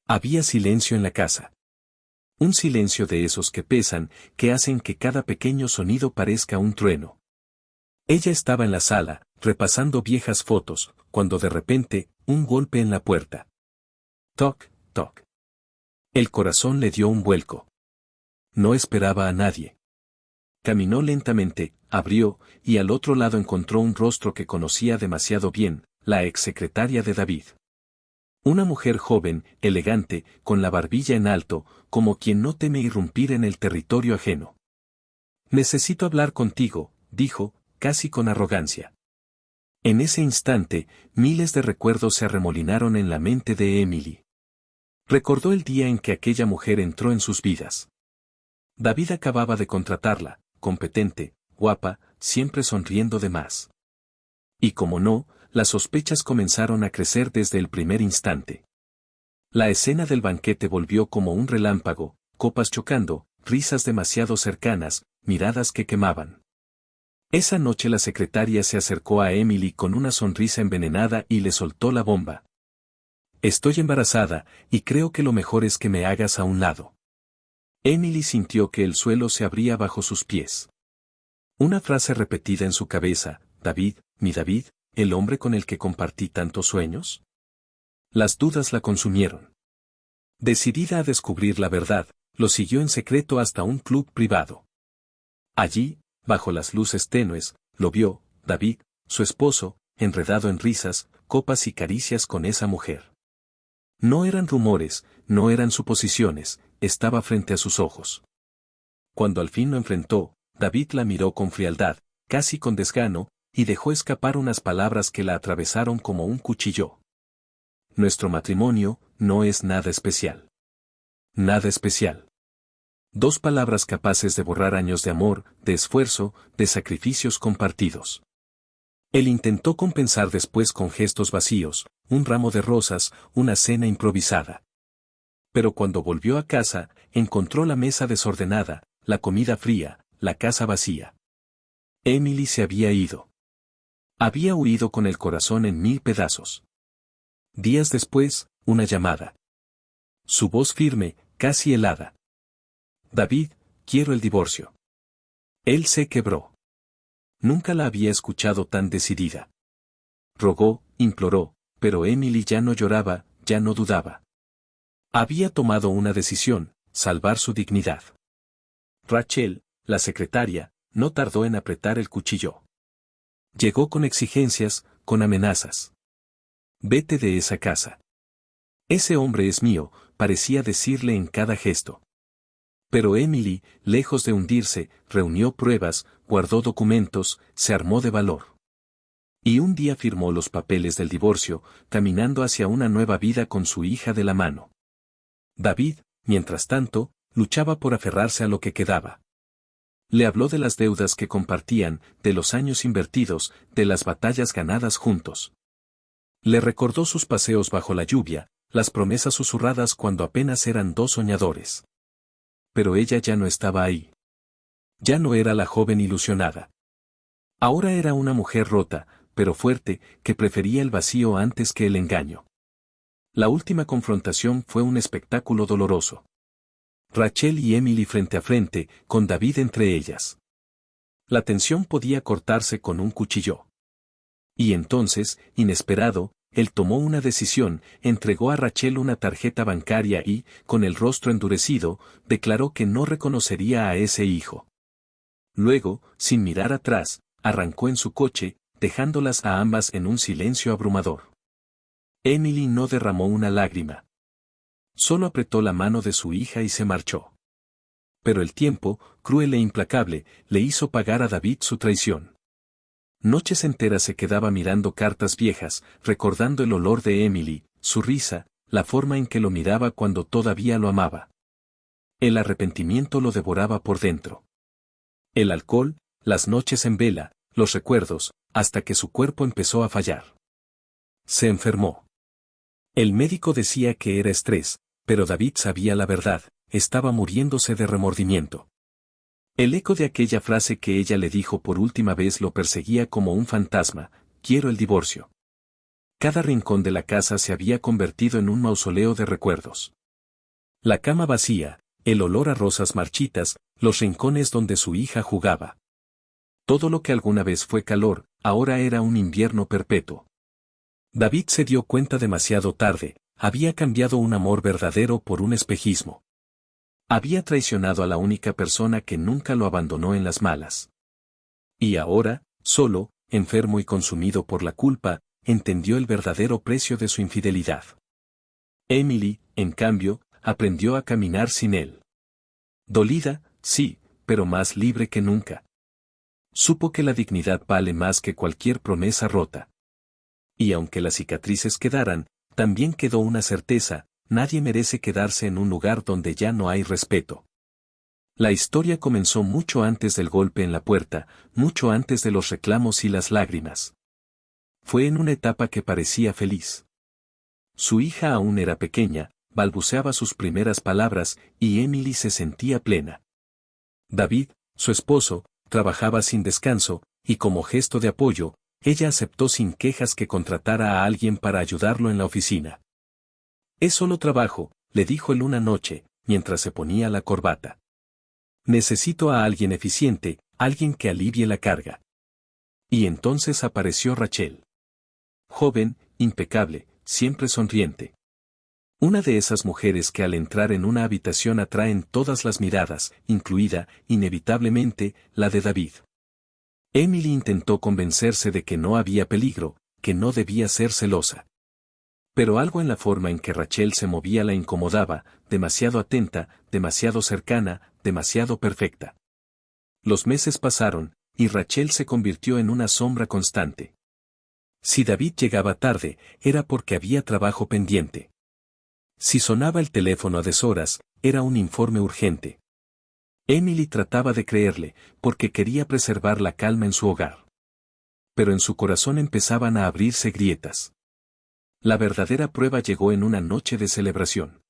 Había silencio en la casa. Un silencio de esos que pesan, que hacen que cada pequeño sonido parezca un trueno. Ella estaba en la sala, repasando viejas fotos, cuando de repente, un golpe en la puerta. Toc, toc. El corazón le dio un vuelco. No esperaba a nadie. Caminó lentamente, abrió, y al otro lado encontró un rostro que conocía demasiado bien, la exsecretaria de David. Una mujer joven, elegante, con la barbilla en alto, como quien no teme irrumpir en el territorio ajeno. Necesito hablar contigo, dijo, casi con arrogancia. En ese instante, miles de recuerdos se arremolinaron en la mente de Emily. Recordó el día en que aquella mujer entró en sus vidas. David acababa de contratarla, competente, guapa, siempre sonriendo de más. Y como no, las sospechas comenzaron a crecer desde el primer instante. La escena del banquete volvió como un relámpago, copas chocando, risas demasiado cercanas, miradas que quemaban. Esa noche la secretaria se acercó a Emily con una sonrisa envenenada y le soltó la bomba. Estoy embarazada, y creo que lo mejor es que me hagas a un lado. Emily sintió que el suelo se abría bajo sus pies. Una frase repetida en su cabeza, David, mi David, el hombre con el que compartí tantos sueños. Las dudas la consumieron. Decidida a descubrir la verdad, lo siguió en secreto hasta un club privado. Allí, bajo las luces tenues, lo vio, David, su esposo, enredado en risas, copas y caricias con esa mujer. No eran rumores, no eran suposiciones, estaba frente a sus ojos. Cuando al fin lo enfrentó, David la miró con frialdad, casi con desgano, y dejó escapar unas palabras que la atravesaron como un cuchillo. Nuestro matrimonio no es nada especial. Nada especial. 2 palabras capaces de borrar años de amor, de esfuerzo, de sacrificios compartidos. Él intentó compensar después con gestos vacíos, un ramo de rosas, una cena improvisada. Pero cuando volvió a casa, encontró la mesa desordenada, la comida fría, la casa vacía. Emily se había ido. Había huido con el corazón en 1000 pedazos. Días después, una llamada. Su voz firme, casi helada. David, quiero el divorcio. Él se quebró. Nunca la había escuchado tan decidida. Rogó, imploró, pero Emily ya no lloraba, ya no dudaba. Había tomado una decisión, salvar su dignidad. Rachel, la secretaria, no tardó en apretar el cuchillo. Llegó con exigencias, con amenazas. Vete de esa casa. Ese hombre es mío, parecía decirle en cada gesto. Pero Emily, lejos de hundirse, reunió pruebas, guardó documentos, se armó de valor. Y un día firmó los papeles del divorcio, caminando hacia una nueva vida con su hija de la mano. David, mientras tanto, luchaba por aferrarse a lo que quedaba. Le habló de las deudas que compartían, de los años invertidos, de las batallas ganadas juntos. Le recordó sus paseos bajo la lluvia, las promesas susurradas cuando apenas eran 2 soñadores. Pero ella ya no estaba ahí. Ya no era la joven ilusionada. Ahora era una mujer rota, pero fuerte, que prefería el vacío antes que el engaño. La última confrontación fue un espectáculo doloroso. Rachel y Emily frente a frente, con David entre ellas. La tensión podía cortarse con un cuchillo. Y entonces, inesperado, él tomó una decisión, entregó a Rachel una tarjeta bancaria y, con el rostro endurecido, declaró que no reconocería a ese hijo. Luego, sin mirar atrás, arrancó en su coche, dejándolas a ambas en un silencio abrumador. Emily no derramó una lágrima. Solo apretó la mano de su hija y se marchó. Pero el tiempo, cruel e implacable, le hizo pagar a David su traición. Noches enteras se quedaba mirando cartas viejas, recordando el olor de Emily, su risa, la forma en que lo miraba cuando todavía lo amaba. El arrepentimiento lo devoraba por dentro. El alcohol, las noches en vela, los recuerdos, hasta que su cuerpo empezó a fallar. Se enfermó. El médico decía que era estrés, pero David sabía la verdad, estaba muriéndose de remordimiento. El eco de aquella frase que ella le dijo por última vez lo perseguía como un fantasma: quiero el divorcio. Cada rincón de la casa se había convertido en un mausoleo de recuerdos. La cama vacía, el olor a rosas marchitas, los rincones donde su hija jugaba. Todo lo que alguna vez fue calor, ahora era un invierno perpetuo. David se dio cuenta demasiado tarde, había cambiado un amor verdadero por un espejismo. Había traicionado a la única persona que nunca lo abandonó en las malas. Y ahora, solo, enfermo y consumido por la culpa, entendió el verdadero precio de su infidelidad. Emily, en cambio, aprendió a caminar sin él. Dolida, sí, pero más libre que nunca. Supo que la dignidad vale más que cualquier promesa rota. Y aunque las cicatrices quedaran, también quedó una certeza: nadie merece quedarse en un lugar donde ya no hay respeto. La historia comenzó mucho antes del golpe en la puerta, mucho antes de los reclamos y las lágrimas. Fue en una etapa que parecía feliz. Su hija aún era pequeña, balbuceaba sus primeras palabras, y Emily se sentía plena. David, su esposo, trabajaba sin descanso, y como gesto de apoyo, ella aceptó sin quejas que contratara a alguien para ayudarlo en la oficina. «Es solo trabajo», le dijo él una noche, mientras se ponía la corbata. «Necesito a alguien eficiente, alguien que alivie la carga». Y entonces apareció Rachel. Joven, impecable, siempre sonriente. Una de esas mujeres que al entrar en una habitación atraen todas las miradas, incluida, inevitablemente, la de David. Emily intentó convencerse de que no había peligro, que no debía ser celosa. Pero algo en la forma en que Rachel se movía la incomodaba, demasiado atenta, demasiado cercana, demasiado perfecta. Los meses pasaron, y Rachel se convirtió en una sombra constante. Si David llegaba tarde, era porque había trabajo pendiente. Si sonaba el teléfono a deshoras, era un informe urgente. Emily trataba de creerle, porque quería preservar la calma en su hogar. Pero en su corazón empezaban a abrirse grietas. La verdadera prueba llegó en una noche de celebración.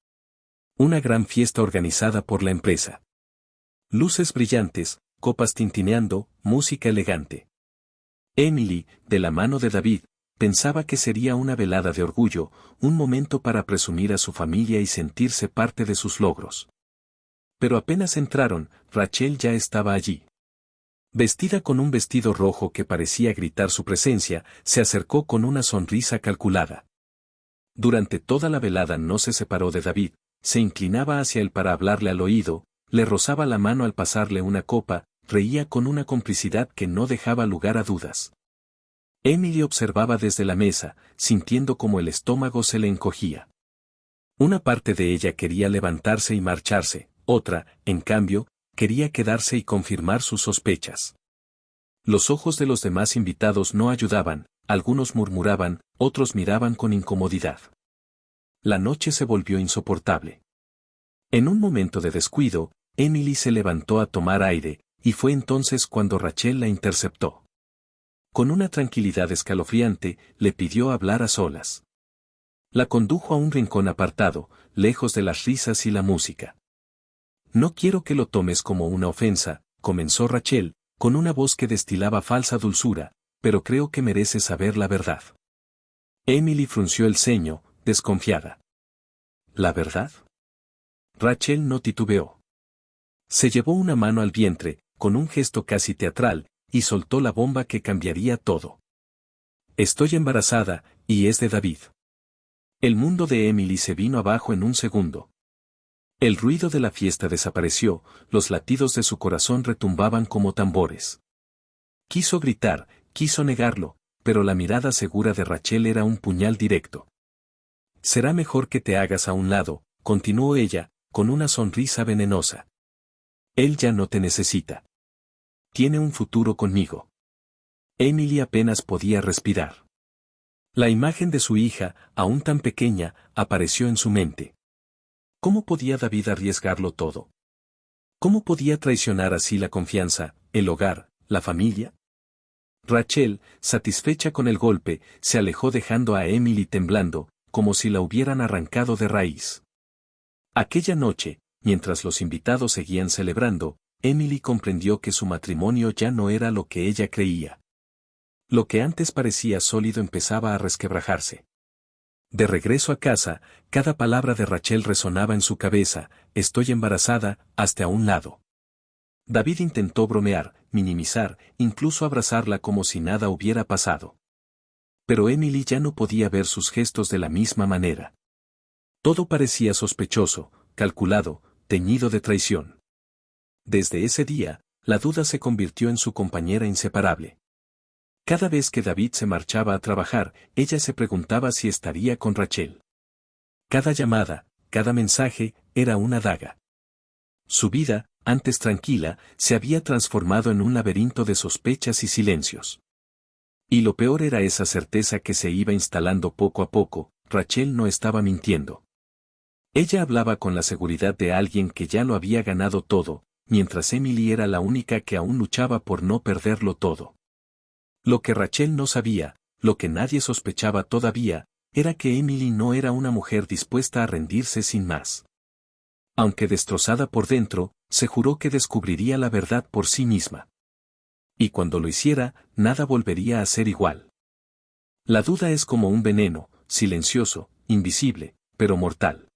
Una gran fiesta organizada por la empresa. Luces brillantes, copas tintineando, música elegante. Emily, de la mano de David, pensaba que sería una velada de orgullo, un momento para presumir a su familia y sentirse parte de sus logros. Pero apenas entraron, Rachel ya estaba allí. Vestida con un vestido rojo que parecía gritar su presencia, se acercó con una sonrisa calculada. Durante toda la velada no se separó de David, se inclinaba hacia él para hablarle al oído, le rozaba la mano al pasarle una copa, reía con una complicidad que no dejaba lugar a dudas. Emily observaba desde la mesa, sintiendo como el estómago se le encogía. Una parte de ella quería levantarse y marcharse, otra, en cambio, quería quedarse y confirmar sus sospechas. Los ojos de los demás invitados no ayudaban, algunos murmuraban, otros miraban con incomodidad. La noche se volvió insoportable. En un momento de descuido, Emily se levantó a tomar aire, y fue entonces cuando Rachel la interceptó. Con una tranquilidad escalofriante, le pidió hablar a solas. La condujo a un rincón apartado, lejos de las risas y la música. «No quiero que lo tomes como una ofensa», comenzó Rachel, con una voz que destilaba falsa dulzura, «pero creo que mereces saber la verdad». Emily frunció el ceño, desconfiada. «¿La verdad?». Rachel no titubeó. Se llevó una mano al vientre, con un gesto casi teatral, y soltó la bomba que cambiaría todo. «Estoy embarazada, y es de David». El mundo de Emily se vino abajo en un segundo. El ruido de la fiesta desapareció, los latidos de su corazón retumbaban como tambores. Quiso gritar, quiso negarlo, pero la mirada segura de Rachel era un puñal directo. «Será mejor que te hagas a un lado», continuó ella, con una sonrisa venenosa. «Él ya no te necesita. Tiene un futuro conmigo». Emily apenas podía respirar. La imagen de su hija, aún tan pequeña, apareció en su mente. ¿Cómo podía David arriesgarlo todo? ¿Cómo podía traicionar así la confianza, el hogar, la familia? Rachel, satisfecha con el golpe, se alejó dejando a Emily temblando, como si la hubieran arrancado de raíz. Aquella noche, mientras los invitados seguían celebrando, Emily comprendió que su matrimonio ya no era lo que ella creía. Lo que antes parecía sólido empezaba a resquebrajarse. De regreso a casa, cada palabra de Rachel resonaba en su cabeza: estoy embarazada, hasta a un lado. David intentó bromear, minimizar, incluso abrazarla como si nada hubiera pasado. Pero Emily ya no podía ver sus gestos de la misma manera. Todo parecía sospechoso, calculado, teñido de traición. Desde ese día, la duda se convirtió en su compañera inseparable. Cada vez que David se marchaba a trabajar, ella se preguntaba si estaría con Rachel. Cada llamada, cada mensaje, era una daga. Su vida, antes tranquila, se había transformado en un laberinto de sospechas y silencios. Y lo peor era esa certeza que se iba instalando poco a poco: Rachel no estaba mintiendo. Ella hablaba con la seguridad de alguien que ya lo había ganado todo, mientras Emily era la única que aún luchaba por no perderlo todo. Lo que Rachel no sabía, lo que nadie sospechaba todavía, era que Emily no era una mujer dispuesta a rendirse sin más. Aunque destrozada por dentro, se juró que descubriría la verdad por sí misma. Y cuando lo hiciera, nada volvería a ser igual. La duda es como un veneno, silencioso, invisible, pero mortal.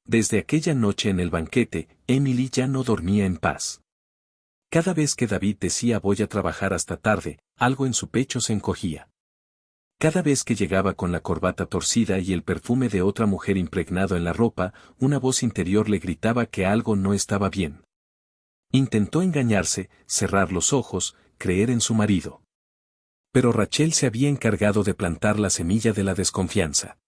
Desde aquella noche en el banquete, Emily ya no dormía en paz. Cada vez que David decía voy a trabajar hasta tarde, algo en su pecho se encogía. Cada vez que llegaba con la corbata torcida y el perfume de otra mujer impregnado en la ropa, una voz interior le gritaba que algo no estaba bien. Intentó engañarse, cerrar los ojos, creer en su marido. Pero Rachel se había encargado de plantar la semilla de la desconfianza.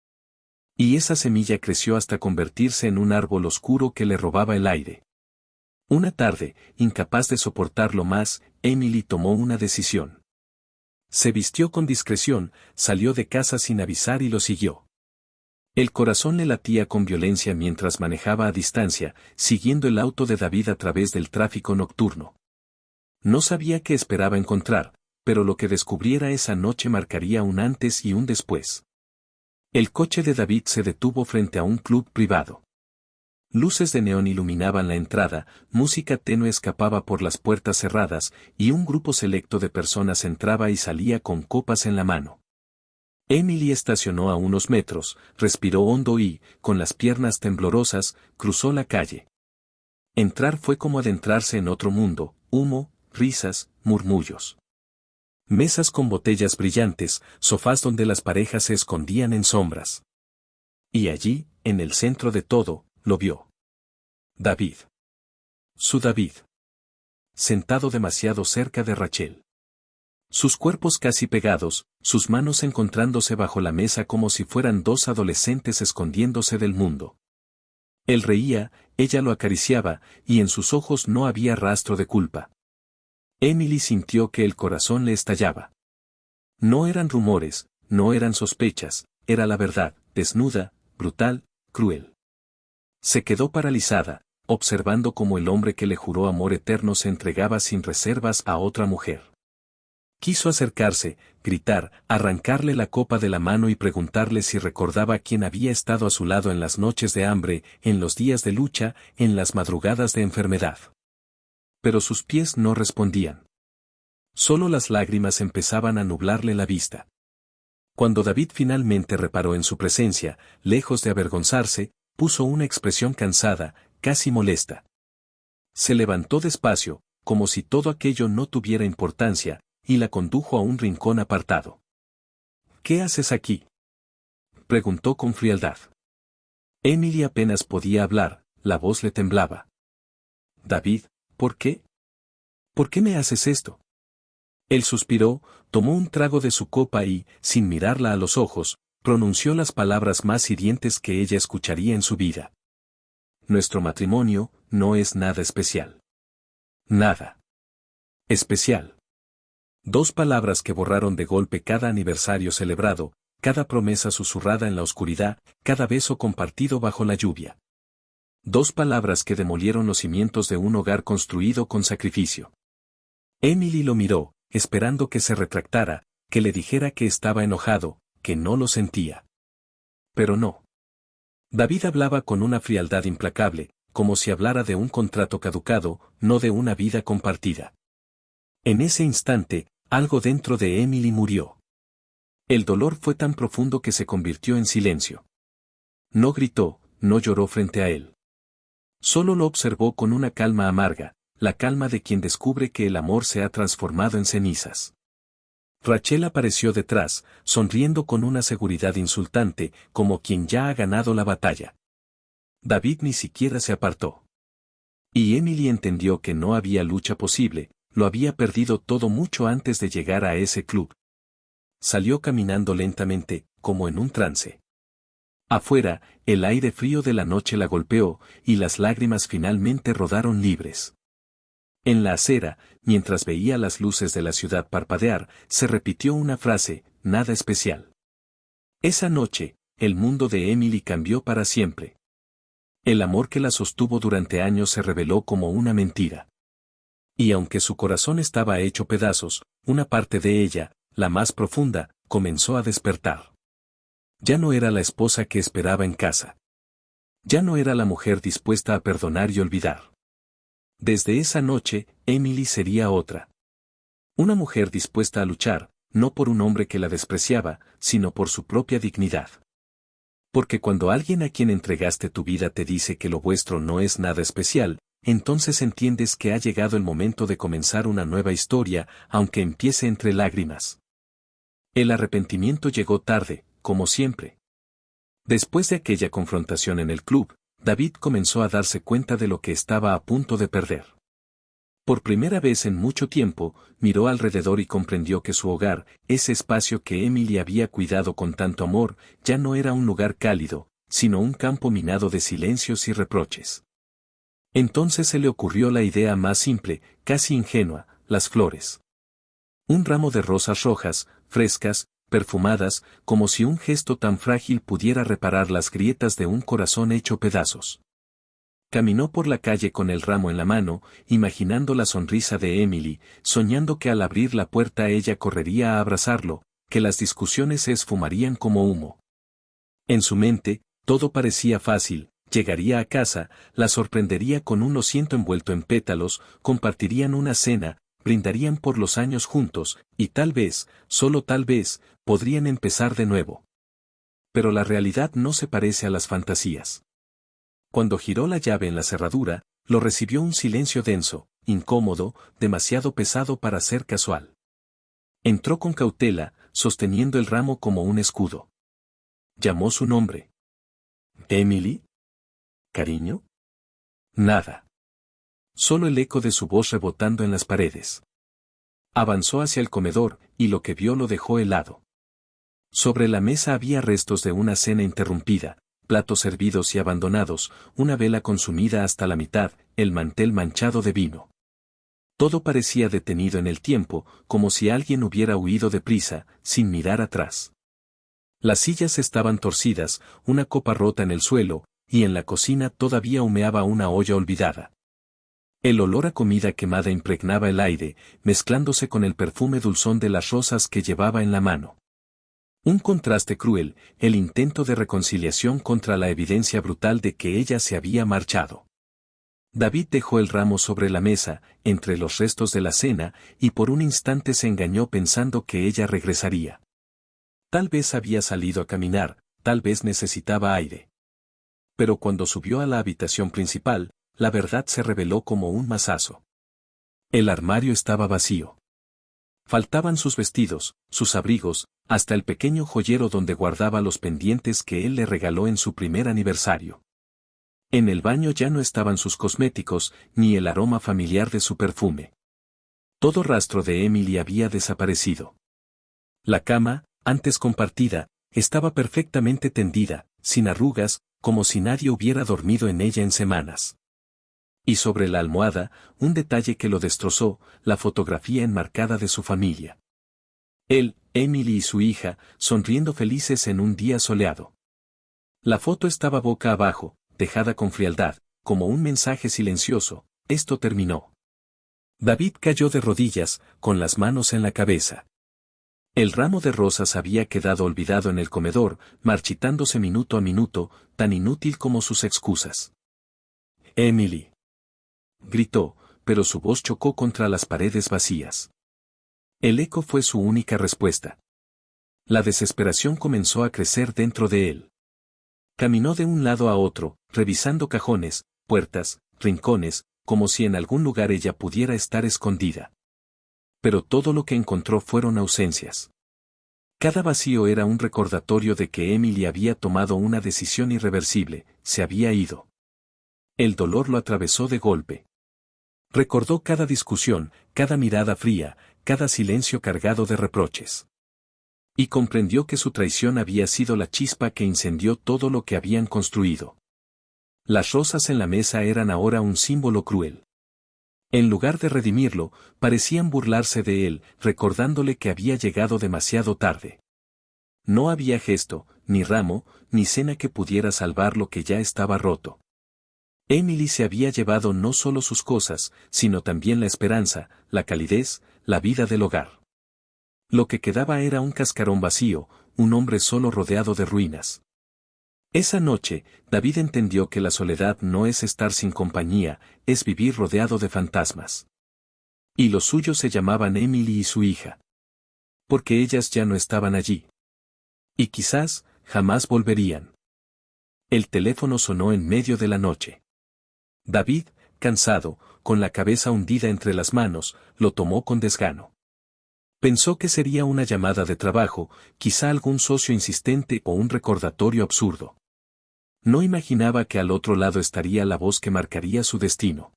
Y esa semilla creció hasta convertirse en un árbol oscuro que le robaba el aire. Una tarde, incapaz de soportarlo más, Emily tomó una decisión. Se vistió con discreción, salió de casa sin avisar y lo siguió. El corazón le latía con violencia mientras manejaba a distancia, siguiendo el auto de David a través del tráfico nocturno. No sabía qué esperaba encontrar, pero lo que descubriera esa noche marcaría un antes y un después. El coche de David se detuvo frente a un club privado. Luces de neón iluminaban la entrada, música tenue escapaba por las puertas cerradas, y un grupo selecto de personas entraba y salía con copas en la mano. Emily estacionó a unos metros, respiró hondo y, con las piernas temblorosas, cruzó la calle. Entrar fue como adentrarse en otro mundo: humo, risas, murmullos. Mesas con botellas brillantes, sofás donde las parejas se escondían en sombras. Y allí, en el centro de todo, lo vio. David. Su David. Sentado demasiado cerca de Rachel. Sus cuerpos casi pegados, sus manos encontrándose bajo la mesa como si fueran dos adolescentes escondiéndose del mundo. Él reía, ella lo acariciaba, y en sus ojos no había rastro de culpa. Emily sintió que el corazón le estallaba. No eran rumores, no eran sospechas, era la verdad, desnuda, brutal, cruel. Se quedó paralizada, observando cómo el hombre que le juró amor eterno se entregaba sin reservas a otra mujer. Quiso acercarse, gritar, arrancarle la copa de la mano y preguntarle si recordaba quién había estado a su lado en las noches de hambre, en los días de lucha, en las madrugadas de enfermedad. Pero sus pies no respondían. Solo las lágrimas empezaban a nublarle la vista. Cuando David finalmente reparó en su presencia, lejos de avergonzarse, puso una expresión cansada, casi molesta. Se levantó despacio, como si todo aquello no tuviera importancia, y la condujo a un rincón apartado. ¿Qué haces aquí?, preguntó con frialdad. Emily apenas podía hablar, la voz le temblaba. David, ¿por qué? ¿Por qué me haces esto? Él suspiró, tomó un trago de su copa y, sin mirarla a los ojos, pronunció las palabras más hirientes que ella escucharía en su vida. Nuestro matrimonio no es nada especial. Nada especial. Dos palabras que borraron de golpe cada aniversario celebrado, cada promesa susurrada en la oscuridad, cada beso compartido bajo la lluvia. Dos palabras que demolieron los cimientos de un hogar construido con sacrificio. Emily lo miró, esperando que se retractara, que le dijera que estaba enojado, que no lo sentía. Pero no. David hablaba con una frialdad implacable, como si hablara de un contrato caducado, no de una vida compartida. En ese instante, algo dentro de Emily murió. El dolor fue tan profundo que se convirtió en silencio. No gritó, no lloró frente a él. Solo lo observó con una calma amarga, la calma de quien descubre que el amor se ha transformado en cenizas. Rachel apareció detrás, sonriendo con una seguridad insultante, como quien ya ha ganado la batalla. David ni siquiera se apartó. Y Emily entendió que no había lucha posible, lo había perdido todo mucho antes de llegar a ese club. Salió caminando lentamente, como en un trance. Afuera, el aire frío de la noche la golpeó, y las lágrimas finalmente rodaron libres. En la acera, mientras veía las luces de la ciudad parpadear, se repitió una frase, nada especial. Esa noche, el mundo de Emily cambió para siempre. El amor que la sostuvo durante años se reveló como una mentira. Y aunque su corazón estaba hecho pedazos, una parte de ella, la más profunda, comenzó a despertar. Ya no era la esposa que esperaba en casa. Ya no era la mujer dispuesta a perdonar y olvidar. Desde esa noche, Emily sería otra. Una mujer dispuesta a luchar, no por un hombre que la despreciaba, sino por su propia dignidad. Porque cuando alguien a quien entregaste tu vida te dice que lo vuestro no es nada especial, entonces entiendes que ha llegado el momento de comenzar una nueva historia, aunque empiece entre lágrimas. El arrepentimiento llegó tarde, como siempre. Después de aquella confrontación en el club, David comenzó a darse cuenta de lo que estaba a punto de perder. Por primera vez en mucho tiempo, miró alrededor y comprendió que su hogar, ese espacio que Emily había cuidado con tanto amor, ya no era un lugar cálido, sino un campo minado de silencios y reproches. Entonces se le ocurrió la idea más simple, casi ingenua, las flores. Un ramo de rosas rojas, frescas, perfumadas, como si un gesto tan frágil pudiera reparar las grietas de un corazón hecho pedazos. Caminó por la calle con el ramo en la mano, imaginando la sonrisa de Emily, soñando que al abrir la puerta ella correría a abrazarlo, que las discusiones se esfumarían como humo. En su mente, todo parecía fácil, llegaría a casa, la sorprendería con un lo siento envuelto en pétalos, compartirían una cena, brindarían por los años juntos, y tal vez, solo tal vez, podrían empezar de nuevo. Pero la realidad no se parece a las fantasías. Cuando giró la llave en la cerradura, lo recibió un silencio denso, incómodo, demasiado pesado para ser casual. Entró con cautela, sosteniendo el ramo como un escudo. Llamó su nombre. ¿Emily? ¿Cariño? Nada. Solo el eco de su voz rebotando en las paredes. Avanzó hacia el comedor, y lo que vio lo dejó helado. Sobre la mesa había restos de una cena interrumpida, platos servidos y abandonados, una vela consumida hasta la mitad, el mantel manchado de vino. Todo parecía detenido en el tiempo, como si alguien hubiera huido deprisa, sin mirar atrás. Las sillas estaban torcidas, una copa rota en el suelo, y en la cocina todavía humeaba una olla olvidada. El olor a comida quemada impregnaba el aire, mezclándose con el perfume dulzón de las rosas que llevaba en la mano. Un contraste cruel, el intento de reconciliación contra la evidencia brutal de que ella se había marchado. David dejó el ramo sobre la mesa, entre los restos de la cena, y por un instante se engañó pensando que ella regresaría. Tal vez había salido a caminar, tal vez necesitaba aire. Pero cuando subió a la habitación principal, la verdad se reveló como un mazazo. El armario estaba vacío. Faltaban sus vestidos, sus abrigos, hasta el pequeño joyero donde guardaba los pendientes que él le regaló en su primer aniversario. En el baño ya no estaban sus cosméticos, ni el aroma familiar de su perfume. Todo rastro de Emily había desaparecido. La cama, antes compartida, estaba perfectamente tendida, sin arrugas, como si nadie hubiera dormido en ella en semanas. Y sobre la almohada, un detalle que lo destrozó, la fotografía enmarcada de su familia. Él, Emily y su hija, sonriendo felices en un día soleado. La foto estaba boca abajo, dejada con frialdad, como un mensaje silencioso, esto terminó. David cayó de rodillas, con las manos en la cabeza. El ramo de rosas había quedado olvidado en el comedor, marchitándose minuto a minuto, tan inútil como sus excusas. Emily. Gritó, pero su voz chocó contra las paredes vacías. El eco fue su única respuesta. La desesperación comenzó a crecer dentro de él. Caminó de un lado a otro, revisando cajones, puertas, rincones, como si en algún lugar ella pudiera estar escondida. Pero todo lo que encontró fueron ausencias. Cada vacío era un recordatorio de que Emily había tomado una decisión irreversible, se había ido. El dolor lo atravesó de golpe. Recordó cada discusión, cada mirada fría, cada silencio cargado de reproches. Y comprendió que su traición había sido la chispa que incendió todo lo que habían construido. Las rosas en la mesa eran ahora un símbolo cruel. En lugar de redimirlo, parecían burlarse de él, recordándole que había llegado demasiado tarde. No había gesto, ni ramo, ni cena que pudiera salvar lo que ya estaba roto. Emily se había llevado no solo sus cosas, sino también la esperanza, la calidez, la vida del hogar. Lo que quedaba era un cascarón vacío, un hombre solo rodeado de ruinas. Esa noche, David entendió que la soledad no es estar sin compañía, es vivir rodeado de fantasmas. Y los suyos se llamaban Emily y su hija. Porque ellas ya no estaban allí. Y quizás, jamás volverían. El teléfono sonó en medio de la noche. David, cansado, con la cabeza hundida entre las manos, lo tomó con desgano. Pensó que sería una llamada de trabajo, quizá algún socio insistente o un recordatorio absurdo. No imaginaba que al otro lado estaría la voz que marcaría su destino.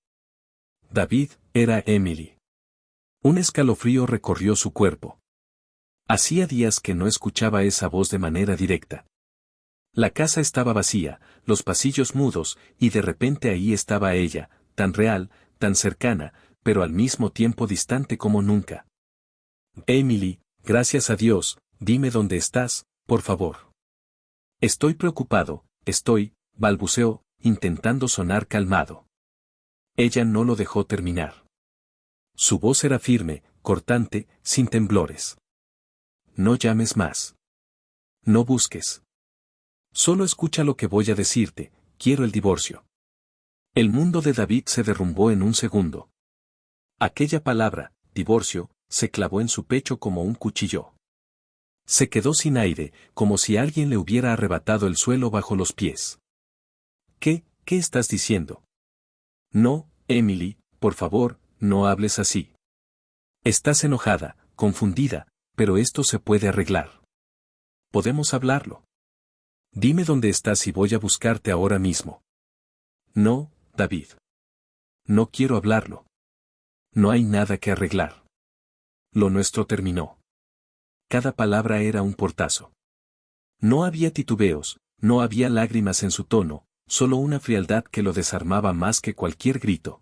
David, era Emily. Un escalofrío recorrió su cuerpo. Hacía días que no escuchaba esa voz de manera directa. La casa estaba vacía, los pasillos mudos, y de repente ahí estaba ella, tan real, tan cercana, pero al mismo tiempo distante como nunca. Emily, gracias a Dios, dime dónde estás, por favor. Estoy preocupado, balbuceó, intentando sonar calmado. Ella no lo dejó terminar. Su voz era firme, cortante, sin temblores. No llames más. No busques. Solo escucha lo que voy a decirte, quiero el divorcio. El mundo de David se derrumbó en un segundo. Aquella palabra, divorcio, se clavó en su pecho como un cuchillo. Se quedó sin aire, como si alguien le hubiera arrebatado el suelo bajo los pies. ¿Qué estás diciendo? No, Emily, por favor, no hables así. Estás enojada, confundida, pero esto se puede arreglar. Podemos hablarlo. Dime dónde estás y voy a buscarte ahora mismo. No, David. No quiero hablarlo. No hay nada que arreglar. Lo nuestro terminó. Cada palabra era un portazo. No había titubeos, no había lágrimas en su tono, solo una frialdad que lo desarmaba más que cualquier grito.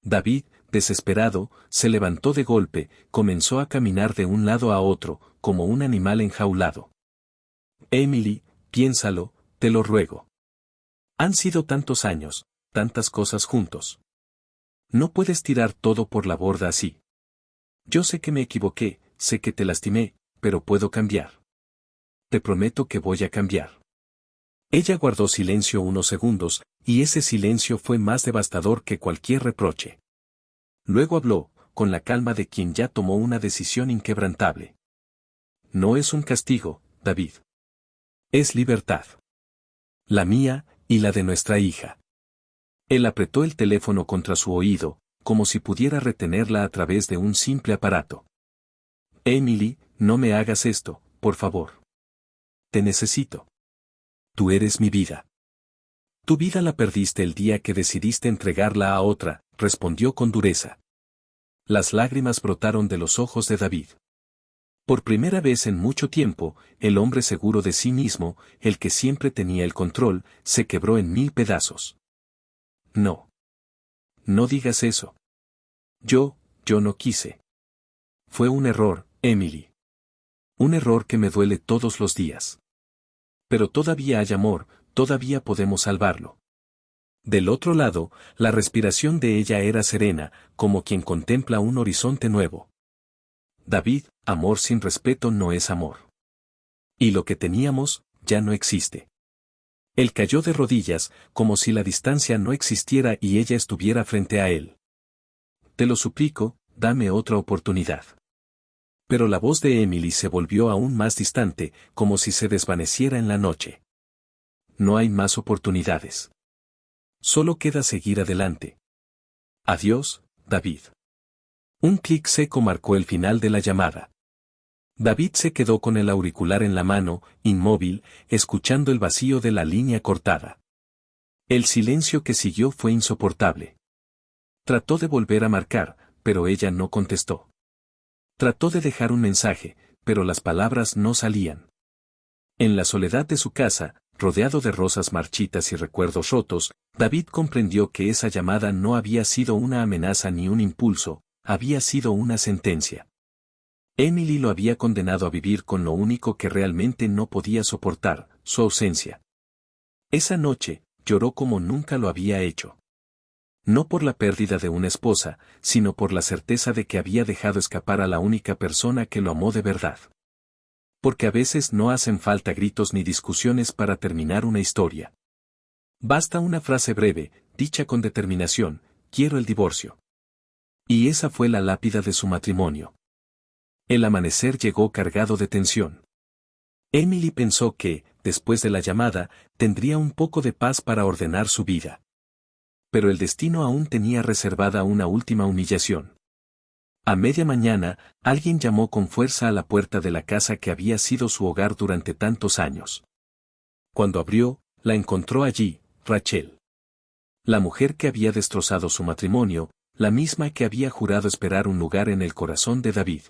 David, desesperado, se levantó de golpe, comenzó a caminar de un lado a otro, como un animal enjaulado. Emily, piénsalo, te lo ruego. Han sido tantos años, tantas cosas juntos. No puedes tirar todo por la borda así. Yo sé que me equivoqué, sé que te lastimé, pero puedo cambiar. Te prometo que voy a cambiar. Ella guardó silencio unos segundos, y ese silencio fue más devastador que cualquier reproche. Luego habló, con la calma de quien ya tomó una decisión inquebrantable. No es un castigo, David. Es libertad. La mía, y la de nuestra hija. Él apretó el teléfono contra su oído, como si pudiera retenerla a través de un simple aparato. Emily, no me hagas esto, por favor. Te necesito. Tú eres mi vida. Tu vida la perdiste el día que decidiste entregarla a otra, respondió con dureza. Las lágrimas brotaron de los ojos de David. Por primera vez en mucho tiempo, el hombre seguro de sí mismo, el que siempre tenía el control, se quebró en 1000 pedazos. No. No digas eso. Yo no quise. Fue un error, Emily. Un error que me duele todos los días. Pero todavía hay amor, todavía podemos salvarlo. Del otro lado, la respiración de ella era serena, como quien contempla un horizonte nuevo. David, amor sin respeto no es amor. Y lo que teníamos, ya no existe. Él cayó de rodillas, como si la distancia no existiera y ella estuviera frente a él. Te lo suplico, dame otra oportunidad. Pero la voz de Emily se volvió aún más distante, como si se desvaneciera en la noche. No hay más oportunidades. Solo queda seguir adelante. Adiós, David. Un clic seco marcó el final de la llamada. David se quedó con el auricular en la mano, inmóvil, escuchando el vacío de la línea cortada. El silencio que siguió fue insoportable. Trató de volver a marcar, pero ella no contestó. Trató de dejar un mensaje, pero las palabras no salían. En la soledad de su casa, rodeado de rosas marchitas y recuerdos rotos, David comprendió que esa llamada no había sido una amenaza ni un impulso, había sido una sentencia. Emily lo había condenado a vivir con lo único que realmente no podía soportar, su ausencia. Esa noche, lloró como nunca lo había hecho. No por la pérdida de una esposa, sino por la certeza de que había dejado escapar a la única persona que lo amó de verdad. Porque a veces no hacen falta gritos ni discusiones para terminar una historia. Basta una frase breve, dicha con determinación: quiero el divorcio. Y esa fue la lápida de su matrimonio. El amanecer llegó cargado de tensión. Emily pensó que, después de la llamada, tendría un poco de paz para ordenar su vida. Pero el destino aún tenía reservada una última humillación. A media mañana, alguien llamó con fuerza a la puerta de la casa que había sido su hogar durante tantos años. Cuando abrió, la encontró allí, Rachel. La mujer que había destrozado su matrimonio, la misma que había jurado esperar un lugar en el corazón de David.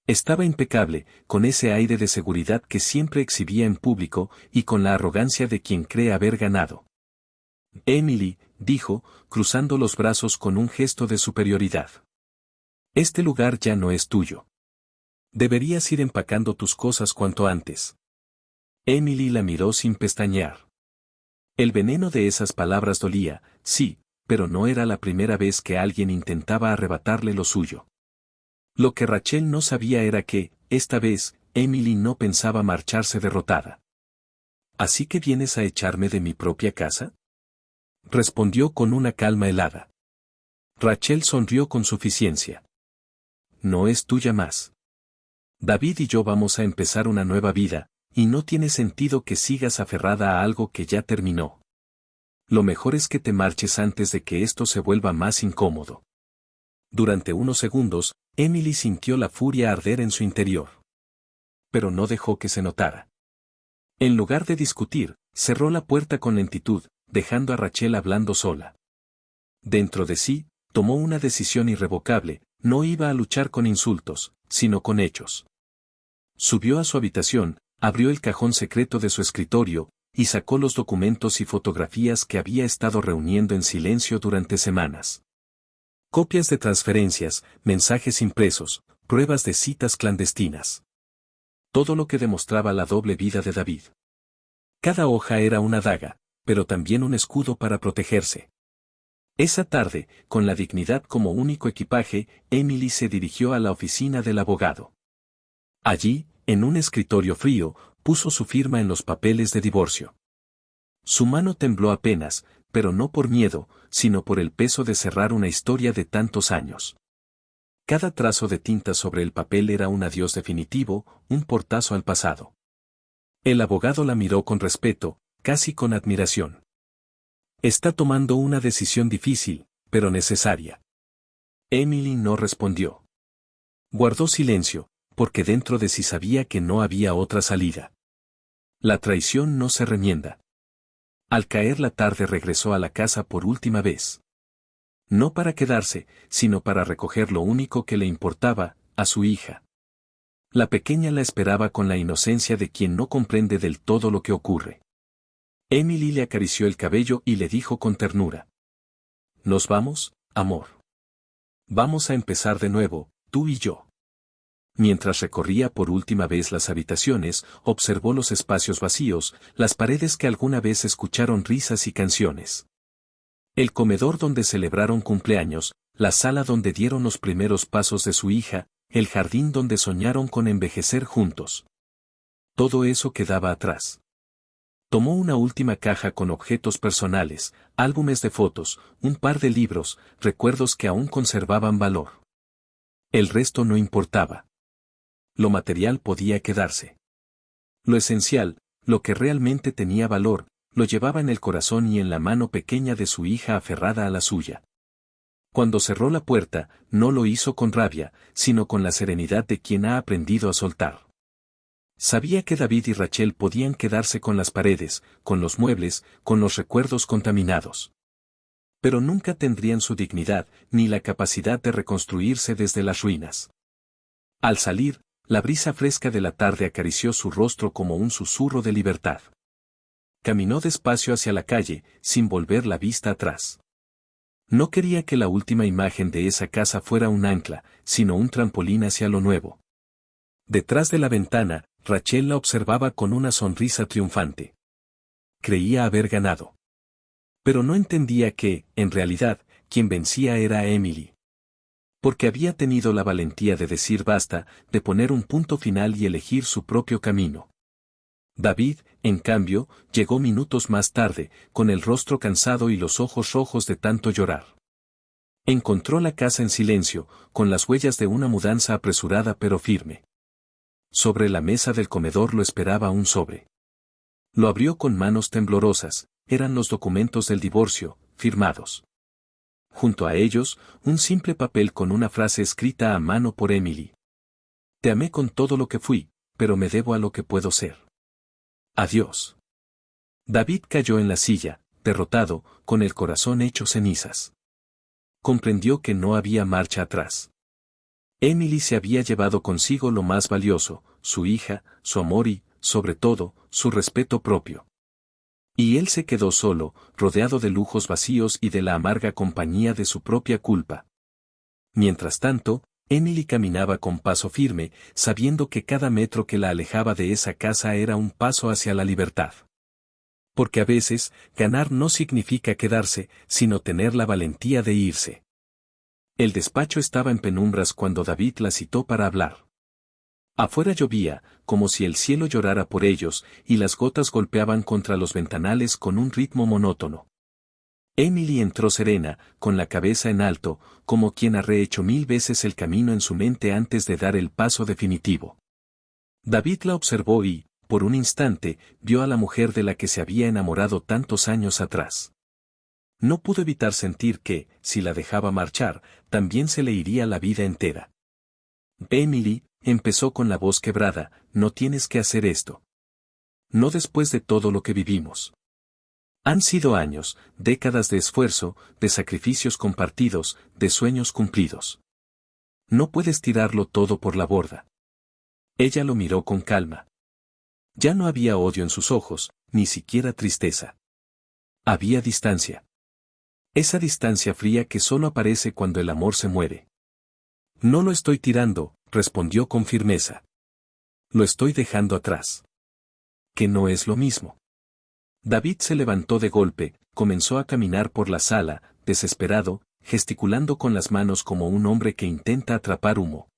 Estaba impecable, con ese aire de seguridad que siempre exhibía en público y con la arrogancia de quien cree haber ganado. Emily, dijo, cruzando los brazos con un gesto de superioridad. Este lugar ya no es tuyo. Deberías ir empacando tus cosas cuanto antes. Emily la miró sin pestañear. El veneno de esas palabras dolía, sí, pero no era la primera vez que alguien intentaba arrebatarle lo suyo. Lo que Rachel no sabía era que, esta vez, Emily no pensaba marcharse derrotada. ¿Así que vienes a echarme de mi propia casa?, respondió con una calma helada. Rachel sonrió con suficiencia. No es tuya más. David y yo vamos a empezar una nueva vida, y no tiene sentido que sigas aferrada a algo que ya terminó. Lo mejor es que te marches antes de que esto se vuelva más incómodo. Durante unos segundos, Emily sintió la furia arder en su interior. Pero no dejó que se notara. En lugar de discutir, cerró la puerta con lentitud, dejando a Rachel hablando sola. Dentro de sí, tomó una decisión irrevocable: no iba a luchar con insultos, sino con hechos. Subió a su habitación, abrió el cajón secreto de su escritorio, y sacó los documentos y fotografías que había estado reuniendo en silencio durante semanas. Copias de transferencias, mensajes impresos, pruebas de citas clandestinas. Todo lo que demostraba la doble vida de David. Cada hoja era una daga, pero también un escudo para protegerse. Esa tarde, con la dignidad como único equipaje, Emily se dirigió a la oficina del abogado. Allí, en un escritorio frío, puso su firma en los papeles de divorcio. Su mano tembló apenas, pero no por miedo, sino por el peso de cerrar una historia de tantos años. Cada trazo de tinta sobre el papel era un adiós definitivo, un portazo al pasado. El abogado la miró con respeto, casi con admiración. Está tomando una decisión difícil, pero necesaria. Emily no respondió. Guardó silencio, porque dentro de sí sabía que no había otra salida. La traición no se remienda. Al caer la tarde regresó a la casa por última vez. No para quedarse, sino para recoger lo único que le importaba, a su hija. La pequeña la esperaba con la inocencia de quien no comprende del todo lo que ocurre. Emily le acarició el cabello y le dijo con ternura: «¿Nos vamos, amor? Vamos a empezar de nuevo, tú y yo». Mientras recorría por última vez las habitaciones, observó los espacios vacíos, las paredes que alguna vez escucharon risas y canciones. El comedor donde celebraron cumpleaños, la sala donde dieron los primeros pasos de su hija, el jardín donde soñaron con envejecer juntos. Todo eso quedaba atrás. Tomó una última caja con objetos personales, álbumes de fotos, un par de libros, recuerdos que aún conservaban valor. El resto no importaba. Lo material podía quedarse. Lo esencial, lo que realmente tenía valor, lo llevaba en el corazón y en la mano pequeña de su hija aferrada a la suya. Cuando cerró la puerta, no lo hizo con rabia, sino con la serenidad de quien ha aprendido a soltar. Sabía que David y Rachel podían quedarse con las paredes, con los muebles, con los recuerdos contaminados. Pero nunca tendrían su dignidad, ni la capacidad de reconstruirse desde las ruinas. Al salir, la brisa fresca de la tarde acarició su rostro como un susurro de libertad. Caminó despacio hacia la calle, sin volver la vista atrás. No quería que la última imagen de esa casa fuera un ancla, sino un trampolín hacia lo nuevo. Detrás de la ventana, Rachel la observaba con una sonrisa triunfante. Creía haber ganado. Pero no entendía que, en realidad, quien vencía era Emily. Porque había tenido la valentía de decir basta, de poner un punto final y elegir su propio camino. David, en cambio, llegó minutos más tarde, con el rostro cansado y los ojos rojos de tanto llorar. Encontró la casa en silencio, con las huellas de una mudanza apresurada pero firme. Sobre la mesa del comedor lo esperaba un sobre. Lo abrió con manos temblorosas, eran los documentos del divorcio, firmados. Junto a ellos, un simple papel con una frase escrita a mano por Emily. Te amé con todo lo que fui, pero me debo a lo que puedo ser. Adiós. David cayó en la silla, derrotado, con el corazón hecho cenizas. Comprendió que no había marcha atrás. Emily se había llevado consigo lo más valioso, su hija, su amor y, sobre todo, su respeto propio. Y él se quedó solo, rodeado de lujos vacíos y de la amarga compañía de su propia culpa. Mientras tanto, Emily caminaba con paso firme, sabiendo que cada metro que la alejaba de esa casa era un paso hacia la libertad. Porque a veces, ganar no significa quedarse, sino tener la valentía de irse. El despacho estaba en penumbras cuando David la citó para hablar. Afuera llovía, como si el cielo llorara por ellos, y las gotas golpeaban contra los ventanales con un ritmo monótono. Emily entró serena, con la cabeza en alto, como quien ha rehecho 1000 veces el camino en su mente antes de dar el paso definitivo. David la observó y, por un instante, vio a la mujer de la que se había enamorado tantos años atrás. No pudo evitar sentir que, si la dejaba marchar, también se le iría la vida entera. Emily, empezó con la voz quebrada, no tienes que hacer esto. No después de todo lo que vivimos. Han sido años, décadas de esfuerzo, de sacrificios compartidos, de sueños cumplidos. No puedes tirarlo todo por la borda. Ella lo miró con calma. Ya no había odio en sus ojos, ni siquiera tristeza. Había distancia. Esa distancia fría que solo aparece cuando el amor se muere. No lo estoy tirando, respondió con firmeza. Lo estoy dejando atrás. Que no es lo mismo. David se levantó de golpe, comenzó a caminar por la sala, desesperado, gesticulando con las manos como un hombre que intenta atrapar humo.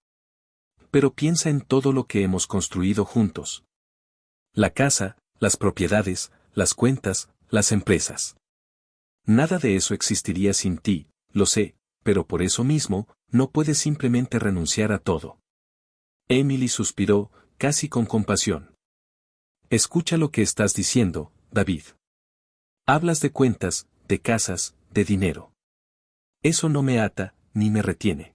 Pero piensa en todo lo que hemos construido juntos. La casa, las propiedades, las cuentas, las empresas. Nada de eso existiría sin ti, lo sé, pero por eso mismo, no puedes simplemente renunciar a todo. Emily suspiró, casi con compasión. Escucha lo que estás diciendo, David. Hablas de cuentas, de casas, de dinero. Eso no me ata, ni me retiene.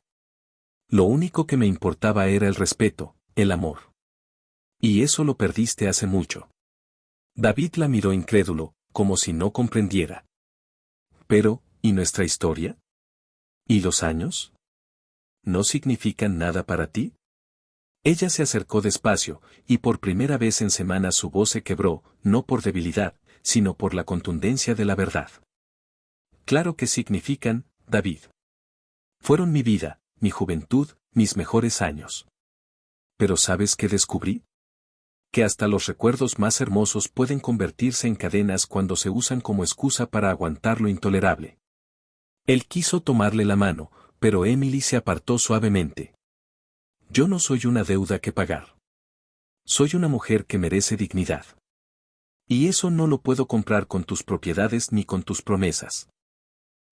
Lo único que me importaba era el respeto, el amor. Y eso lo perdiste hace mucho. David la miró incrédulo, como si no comprendiera. Pero, ¿y nuestra historia? ¿Y los años? ¿No significan nada para ti? Ella se acercó despacio, y por primera vez en semanas su voz se quebró, no por debilidad, sino por la contundencia de la verdad. Claro que significan, David. Fueron mi vida, mi juventud, mis mejores años. Pero ¿sabes qué descubrí? Que hasta los recuerdos más hermosos pueden convertirse en cadenas cuando se usan como excusa para aguantar lo intolerable. Él quiso tomarle la mano, pero Emily se apartó suavemente. Yo no soy una deuda que pagar. Soy una mujer que merece dignidad. Y eso no lo puedo comprar con tus propiedades ni con tus promesas.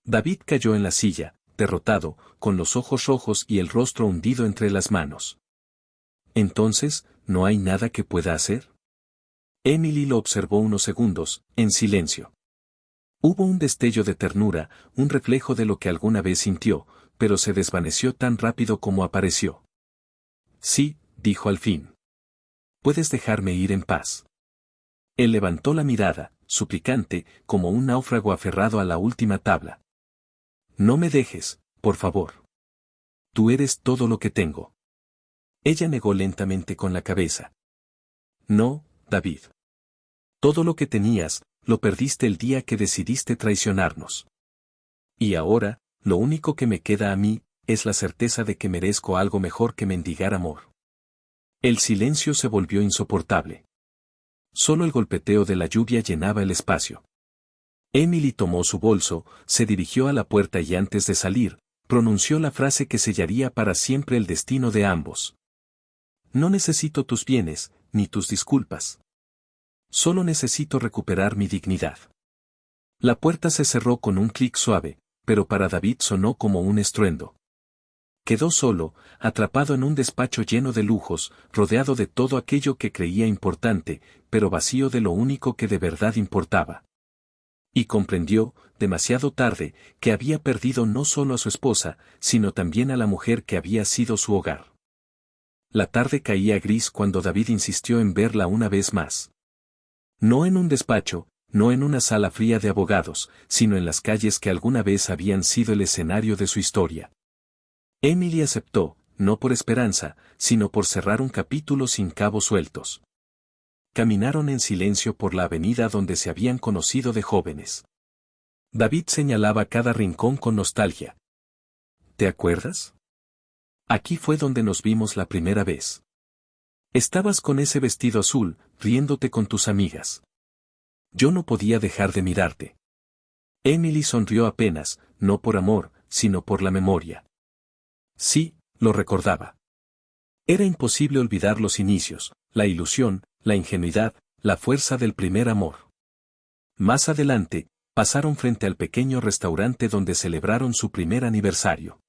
David cayó en la silla, derrotado, con los ojos rojos y el rostro hundido entre las manos. Entonces, ¿no hay nada que pueda hacer? Emily lo observó unos segundos, en silencio. Hubo un destello de ternura, un reflejo de lo que alguna vez sintió, pero se desvaneció tan rápido como apareció. Sí, dijo al fin. Puedes dejarme ir en paz. Él levantó la mirada, suplicante, como un náufrago aferrado a la última tabla. No me dejes, por favor. Tú eres todo lo que tengo. Ella negó lentamente con la cabeza. No, David. Todo lo que tenías, lo perdiste el día que decidiste traicionarnos. Y ahora, lo único que me queda a mí, es la certeza de que merezco algo mejor que mendigar amor. El silencio se volvió insoportable. Solo el golpeteo de la lluvia llenaba el espacio. Emily tomó su bolso, se dirigió a la puerta y antes de salir, pronunció la frase que sellaría para siempre el destino de ambos. No necesito tus bienes, ni tus disculpas. Solo necesito recuperar mi dignidad. La puerta se cerró con un clic suave, pero para David sonó como un estruendo. Quedó solo, atrapado en un despacho lleno de lujos, rodeado de todo aquello que creía importante, pero vacío de lo único que de verdad importaba. Y comprendió, demasiado tarde, que había perdido no solo a su esposa, sino también a la mujer que había sido su hogar. La tarde caía gris cuando David insistió en verla una vez más. No en un despacho, no en una sala fría de abogados, sino en las calles que alguna vez habían sido el escenario de su historia. Emily aceptó, no por esperanza, sino por cerrar un capítulo sin cabos sueltos. Caminaron en silencio por la avenida donde se habían conocido de jóvenes. David señalaba cada rincón con nostalgia. ¿Te acuerdas? Aquí fue donde nos vimos la primera vez. Estabas con ese vestido azul, riéndote con tus amigas. Yo no podía dejar de mirarte. Emily sonrió apenas, no por amor, sino por la memoria. Sí, lo recordaba. Era imposible olvidar los inicios, la ilusión, la ingenuidad, la fuerza del primer amor. Más adelante, pasaron frente al pequeño restaurante donde celebraron su primer aniversario.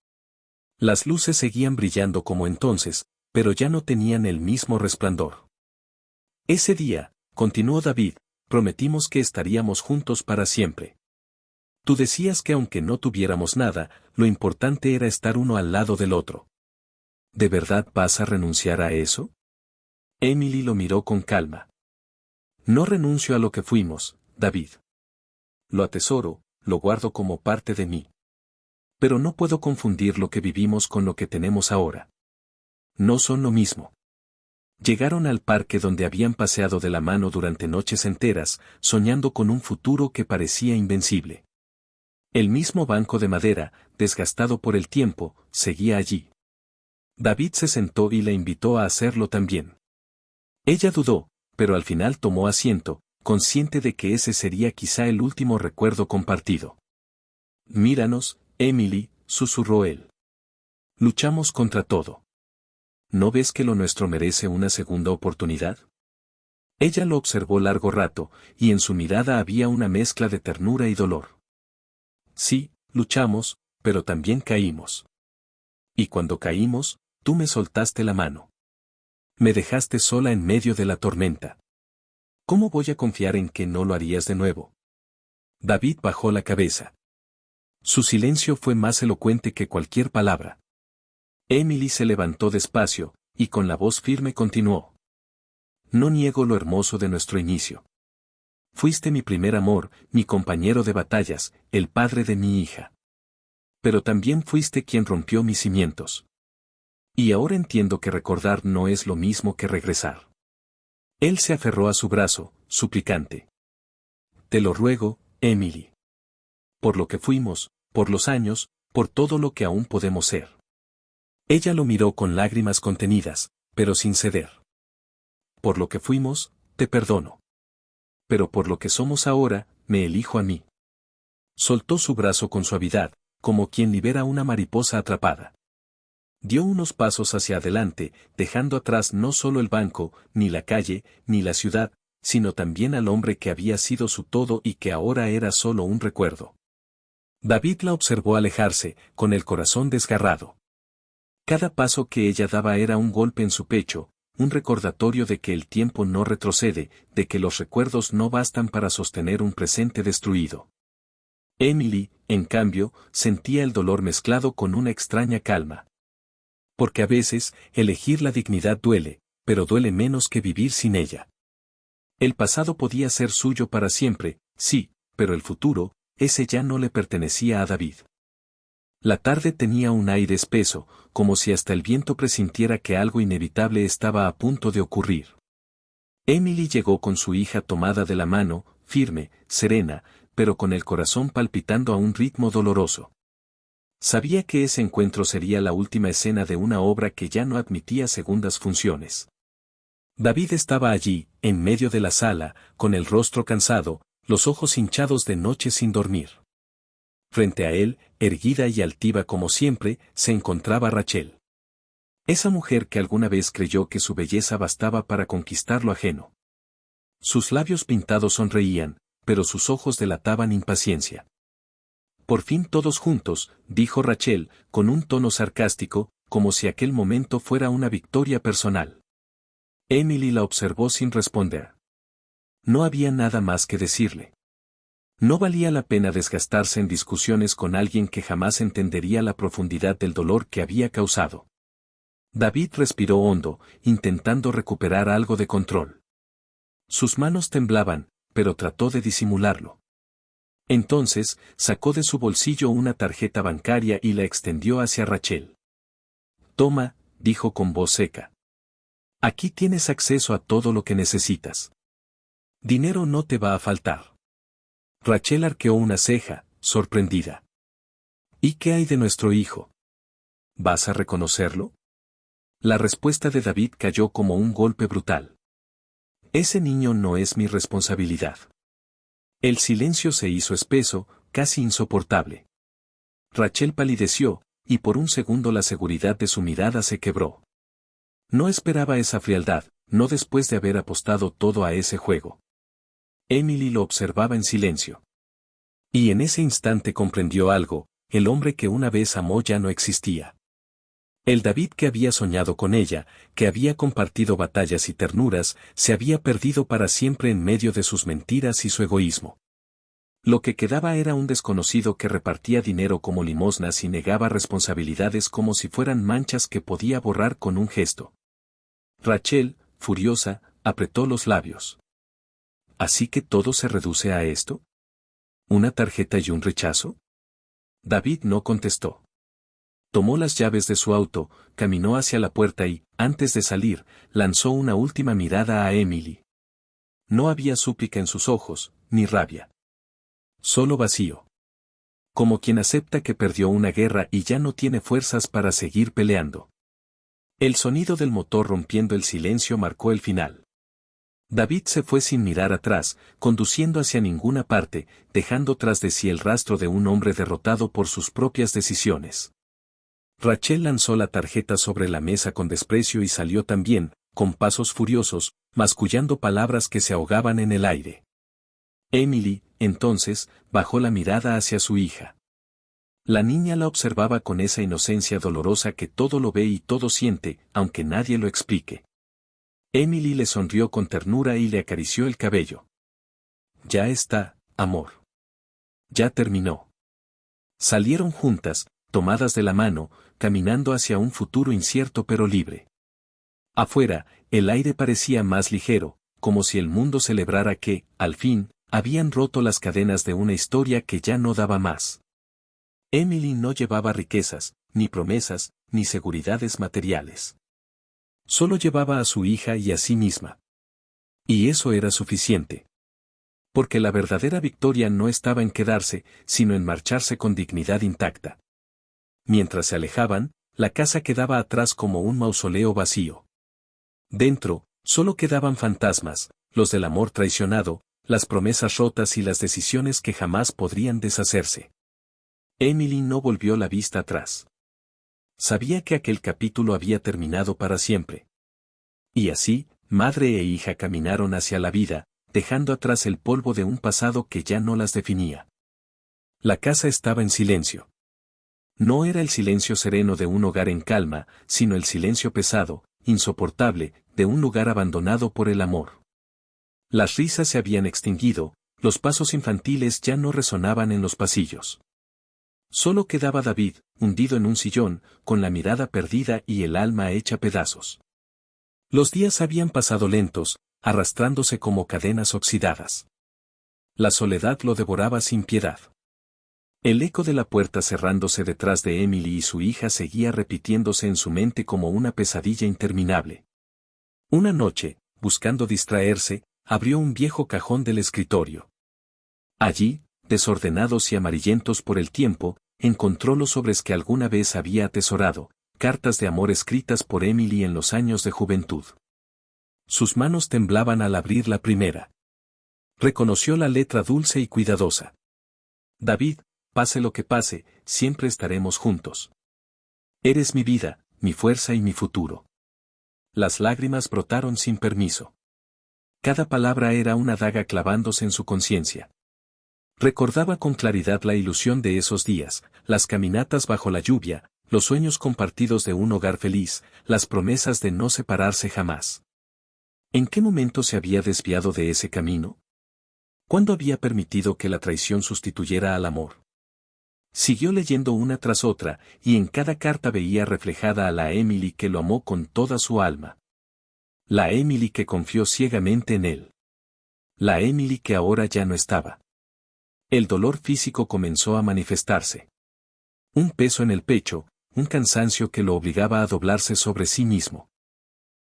Las luces seguían brillando como entonces, pero ya no tenían el mismo resplandor. Ese día, continuó David, prometimos que estaríamos juntos para siempre. Tú decías que aunque no tuviéramos nada, lo importante era estar uno al lado del otro. ¿De verdad vas a renunciar a eso? Emily lo miró con calma. No renuncio a lo que fuimos, David. Lo atesoro, lo guardo como parte de mí. Pero no puedo confundir lo que vivimos con lo que tenemos ahora. No son lo mismo. Llegaron al parque donde habían paseado de la mano durante noches enteras, soñando con un futuro que parecía invencible. El mismo banco de madera, desgastado por el tiempo, seguía allí. David se sentó y la invitó a hacerlo también. Ella dudó, pero al final tomó asiento, consciente de que ese sería quizá el último recuerdo compartido. Míranos, Emily, susurró él. Luchamos contra todo. ¿No ves que lo nuestro merece una segunda oportunidad? Ella lo observó largo rato, y en su mirada había una mezcla de ternura y dolor. Sí, luchamos, pero también caímos. Y cuando caímos, tú me soltaste la mano. Me dejaste sola en medio de la tormenta. ¿Cómo voy a confiar en que no lo harías de nuevo? David bajó la cabeza. Su silencio fue más elocuente que cualquier palabra. Emily se levantó despacio, y con la voz firme continuó. No niego lo hermoso de nuestro inicio. Fuiste mi primer amor, mi compañero de batallas, el padre de mi hija. Pero también fuiste quien rompió mis cimientos. Y ahora entiendo que recordar no es lo mismo que regresar. Él se aferró a su brazo, suplicante. Te lo ruego, Emily. Por lo que fuimos, por los años, por todo lo que aún podemos ser. Ella lo miró con lágrimas contenidas, pero sin ceder. Por lo que fuimos, te perdono. Pero por lo que somos ahora, me elijo a mí. Soltó su brazo con suavidad, como quien libera una mariposa atrapada. Dio unos pasos hacia adelante, dejando atrás no solo el banco, ni la calle, ni la ciudad, sino también al hombre que había sido su todo y que ahora era solo un recuerdo. David la observó alejarse, con el corazón desgarrado. Cada paso que ella daba era un golpe en su pecho, un recordatorio de que el tiempo no retrocede, de que los recuerdos no bastan para sostener un presente destruido. Emily, en cambio, sentía el dolor mezclado con una extraña calma. Porque a veces, elegir la dignidad duele, pero duele menos que vivir sin ella. El pasado podía ser suyo para siempre, sí, pero el futuro, ese ya no le pertenecía a David. La tarde tenía un aire espeso, como si hasta el viento presintiera que algo inevitable estaba a punto de ocurrir. Emily llegó con su hija tomada de la mano, firme, serena, pero con el corazón palpitando a un ritmo doloroso. Sabía que ese encuentro sería la última escena de una obra que ya no admitía segundas funciones. David estaba allí, en medio de la sala, con el rostro cansado, los ojos hinchados de noche sin dormir. Frente a él, erguida y altiva como siempre, se encontraba Rachel. Esa mujer que alguna vez creyó que su belleza bastaba para conquistar lo ajeno. Sus labios pintados sonreían, pero sus ojos delataban impaciencia. Por fin todos juntos, dijo Rachel, con un tono sarcástico, como si aquel momento fuera una victoria personal. Emily la observó sin responder. No había nada más que decirle. No valía la pena desgastarse en discusiones con alguien que jamás entendería la profundidad del dolor que había causado. David respiró hondo, intentando recuperar algo de control. Sus manos temblaban, pero trató de disimularlo. Entonces, sacó de su bolsillo una tarjeta bancaria y la extendió hacia Rachel. Toma, dijo con voz seca. Aquí tienes acceso a todo lo que necesitas. Dinero no te va a faltar. Rachel arqueó una ceja, sorprendida. ¿Y qué hay de nuestro hijo? ¿Vas a reconocerlo? La respuesta de David cayó como un golpe brutal. Ese niño no es mi responsabilidad. El silencio se hizo espeso, casi insoportable. Rachel palideció, y por un segundo la seguridad de su mirada se quebró. No esperaba esa frialdad, no después de haber apostado todo a ese juego. Emily lo observaba en silencio. Y en ese instante comprendió algo, el hombre que una vez amó ya no existía. El David que había soñado con ella, que había compartido batallas y ternuras, se había perdido para siempre en medio de sus mentiras y su egoísmo. Lo que quedaba era un desconocido que repartía dinero como limosnas y negaba responsabilidades como si fueran manchas que podía borrar con un gesto. Rachel, furiosa, apretó los labios. ¿Así que todo se reduce a esto? ¿Una tarjeta y un rechazo? David no contestó. Tomó las llaves de su auto, caminó hacia la puerta y, antes de salir, lanzó una última mirada a Emily. No había súplica en sus ojos, ni rabia. Solo vacío. Como quien acepta que perdió una guerra y ya no tiene fuerzas para seguir peleando. El sonido del motor rompiendo el silencio marcó el final. David se fue sin mirar atrás, conduciendo hacia ninguna parte, dejando tras de sí el rastro de un hombre derrotado por sus propias decisiones. Rachel lanzó la tarjeta sobre la mesa con desprecio y salió también, con pasos furiosos, mascullando palabras que se ahogaban en el aire. Emily, entonces, bajó la mirada hacia su hija. La niña la observaba con esa inocencia dolorosa que todo lo ve y todo siente, aunque nadie lo explique. Emily le sonrió con ternura y le acarició el cabello. Ya está, amor. Ya terminó. Salieron juntas, tomadas de la mano, caminando hacia un futuro incierto pero libre. Afuera, el aire parecía más ligero, como si el mundo celebrara que, al fin, habían roto las cadenas de una historia que ya no daba más. Emily no llevaba riquezas, ni promesas, ni seguridades materiales. Solo llevaba a su hija y a sí misma. Y eso era suficiente. Porque la verdadera victoria no estaba en quedarse, sino en marcharse con dignidad intacta. Mientras se alejaban, la casa quedaba atrás como un mausoleo vacío. Dentro, solo quedaban fantasmas, los del amor traicionado, las promesas rotas y las decisiones que jamás podrían deshacerse. Emily no volvió la vista atrás. Sabía que aquel capítulo había terminado para siempre. Y así, madre e hija caminaron hacia la vida, dejando atrás el polvo de un pasado que ya no las definía. La casa estaba en silencio. No era el silencio sereno de un hogar en calma, sino el silencio pesado, insoportable, de un lugar abandonado por el amor. Las risas se habían extinguido, los pasos infantiles ya no resonaban en los pasillos. Solo quedaba David, hundido en un sillón, con la mirada perdida y el alma hecha pedazos. Los días habían pasado lentos, arrastrándose como cadenas oxidadas. La soledad lo devoraba sin piedad. El eco de la puerta cerrándose detrás de Emily y su hija seguía repitiéndose en su mente como una pesadilla interminable. Una noche, buscando distraerse, abrió un viejo cajón del escritorio. Allí, desordenados y amarillentos por el tiempo, encontró los sobres que alguna vez había atesorado, cartas de amor escritas por Emily en los años de juventud. Sus manos temblaban al abrir la primera. Reconoció la letra dulce y cuidadosa. David, pase lo que pase, siempre estaremos juntos. Eres mi vida, mi fuerza y mi futuro. Las lágrimas brotaron sin permiso. Cada palabra era una daga clavándose en su conciencia. Recordaba con claridad la ilusión de esos días, las caminatas bajo la lluvia, los sueños compartidos de un hogar feliz, las promesas de no separarse jamás. ¿En qué momento se había desviado de ese camino? ¿Cuándo había permitido que la traición sustituyera al amor? Siguió leyendo una tras otra, y en cada carta veía reflejada a la Emily que lo amó con toda su alma. La Emily que confió ciegamente en él. La Emily que ahora ya no estaba. El dolor físico comenzó a manifestarse. Un peso en el pecho, un cansancio que lo obligaba a doblarse sobre sí mismo.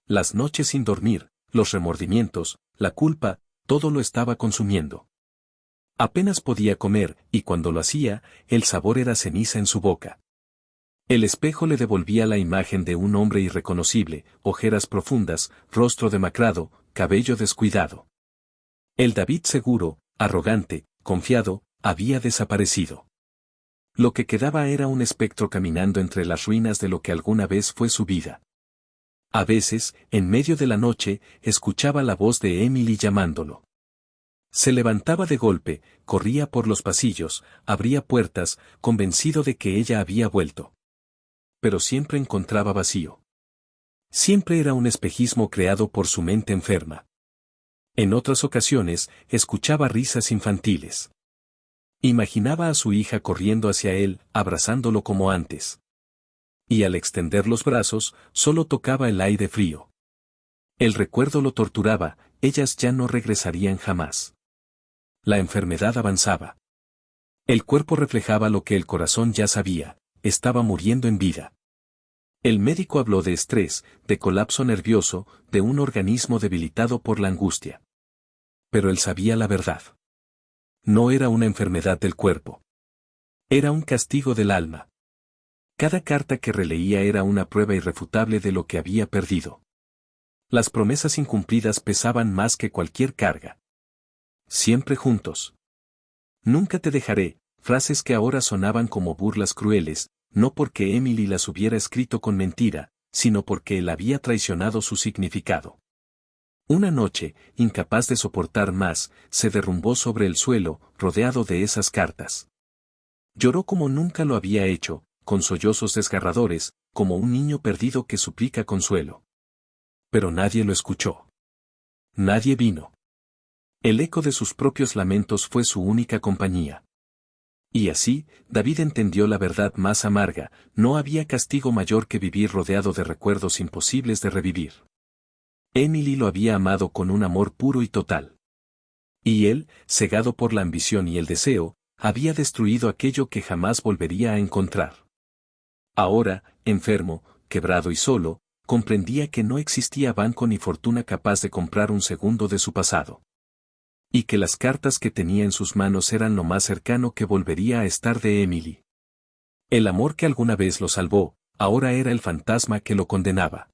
Las noches sin dormir, los remordimientos, la culpa, todo lo estaba consumiendo. Apenas podía comer, y cuando lo hacía, el sabor era ceniza en su boca. El espejo le devolvía la imagen de un hombre irreconocible, ojeras profundas, rostro demacrado, cabello descuidado. El David seguro, arrogante, confiado, había desaparecido. Lo que quedaba era un espectro caminando entre las ruinas de lo que alguna vez fue su vida. A veces, en medio de la noche, escuchaba la voz de Emily llamándolo. Se levantaba de golpe, corría por los pasillos, abría puertas, convencido de que ella había vuelto. Pero siempre encontraba vacío. Siempre era un espejismo creado por su mente enferma. En otras ocasiones, escuchaba risas infantiles. Imaginaba a su hija corriendo hacia él, abrazándolo como antes. Y al extender los brazos, solo tocaba el aire frío. El recuerdo lo torturaba, ellas ya no regresarían jamás. La enfermedad avanzaba. El cuerpo reflejaba lo que el corazón ya sabía, estaba muriendo en vida. El médico habló de estrés, de colapso nervioso, de un organismo debilitado por la angustia. Pero él sabía la verdad. No era una enfermedad del cuerpo. Era un castigo del alma. Cada carta que releía era una prueba irrefutable de lo que había perdido. Las promesas incumplidas pesaban más que cualquier carga. Siempre juntos. Nunca te dejaré, frases que ahora sonaban como burlas crueles, no porque Emily las hubiera escrito con mentira, sino porque él había traicionado su significado. Una noche, incapaz de soportar más, se derrumbó sobre el suelo, rodeado de esas cartas. Lloró como nunca lo había hecho, con sollozos desgarradores, como un niño perdido que suplica consuelo. Pero nadie lo escuchó. Nadie vino. El eco de sus propios lamentos fue su única compañía. Y así, David entendió la verdad más amarga, no había castigo mayor que vivir rodeado de recuerdos imposibles de revivir. Emily lo había amado con un amor puro y total. Y él, cegado por la ambición y el deseo, había destruido aquello que jamás volvería a encontrar. Ahora, enfermo, quebrado y solo, comprendía que no existía banco ni fortuna capaz de comprar un segundo de su pasado. Y que las cartas que tenía en sus manos eran lo más cercano que volvería a estar de Emily. El amor que alguna vez lo salvó, ahora era el fantasma que lo condenaba.